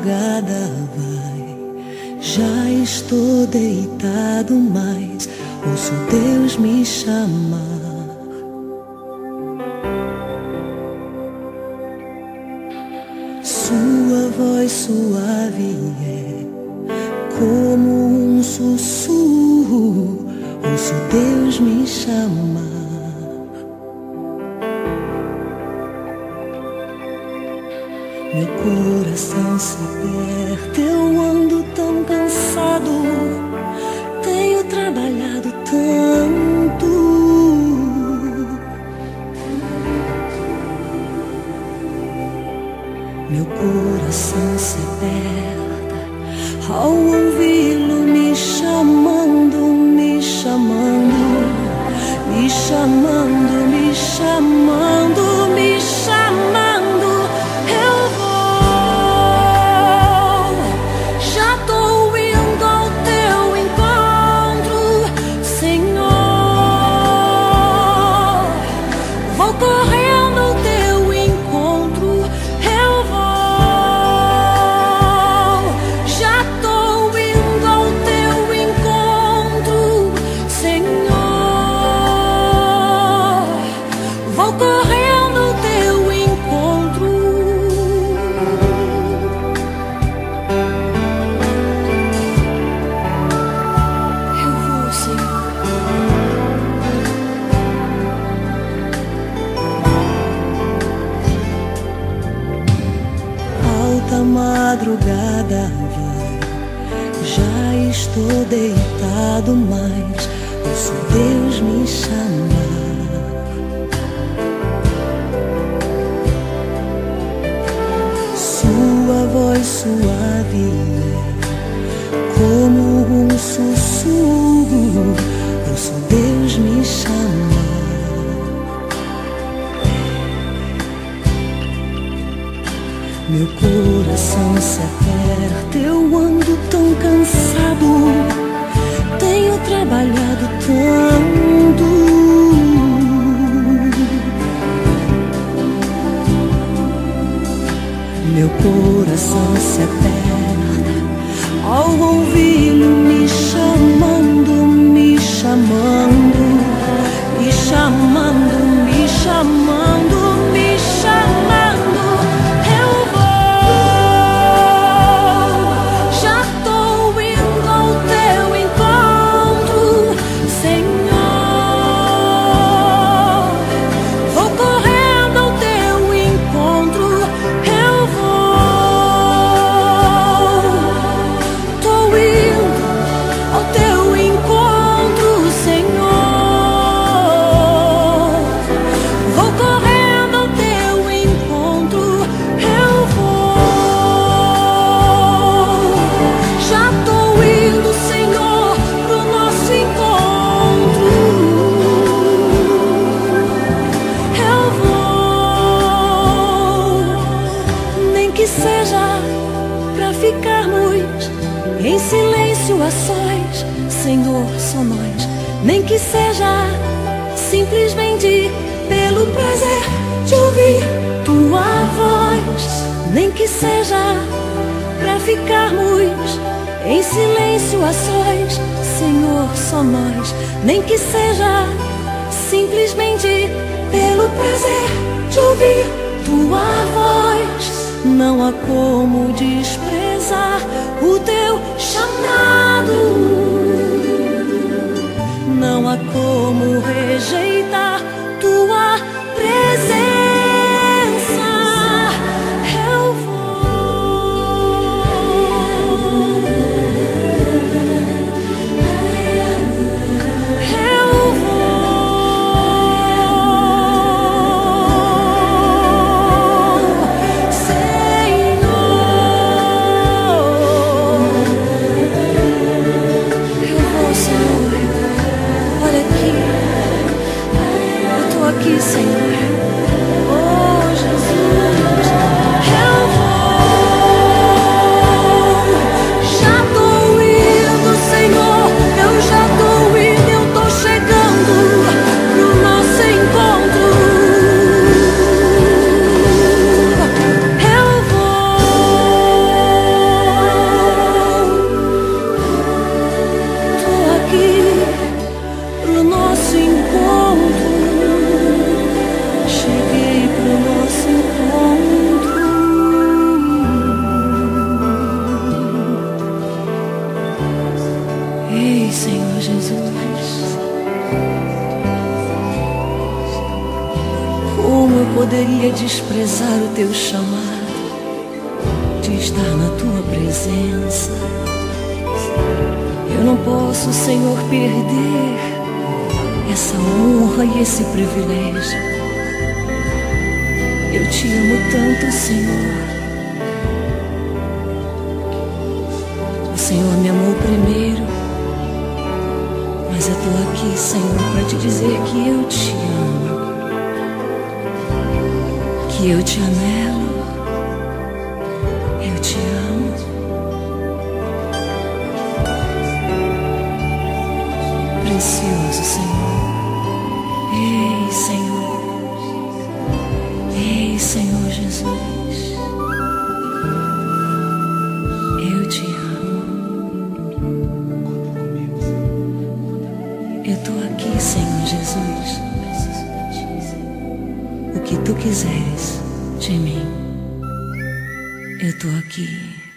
madrugada vai, já estou deitado, mas ouço Deus me chamar. Sua voz suave é como um sussurro, ouço Deus me chamar. Meu coração se aperta, eu ando tão cansado, tenho trabalhado tanto. Meu coração se aperta ao ouvi-lo me chamando, me chamando, me chamando, me chamando, me chamando. Madrugada vai, já estou deitado, mas ouço Deus me chamar. Sua voz suave é como um sussurro, ouço Deus me chamar. Meu coração se aperta, eu ando tão cansado, tenho trabalhado tanto. Meu coração se aperta ao ouvi-lo me chamando, me chamando, me chamando, me chamando, me chamando. Em silêncio a sós, Senhor, só nós. Nem que seja simplesmente pelo prazer de ouvir tua voz. Nem que seja pra ficarmos em silêncio a sós, Senhor, só nós. Nem que seja simplesmente pelo prazer de ouvir tua voz. Não há como desprezar o teu chamado, não há como rejeitar tua presença. Eu vou, eu vou, Senhor. Ei, Senhor Jesus, como eu poderia desprezar o teu chamado de estar na tua presença? Eu não posso, Senhor, perder essa honra e esse privilégio. Eu te amo tanto, Senhor. O Senhor me amou primeiro, mas eu estou aqui, Senhor, para te dizer que eu te amo, que eu te anelo, eu te amo. Precioso Senhor, ei Senhor, ei Senhor Jesus, eu te amo. Eu estou aqui, Senhor Jesus. O que tu quiseres de mim, eu estou aqui.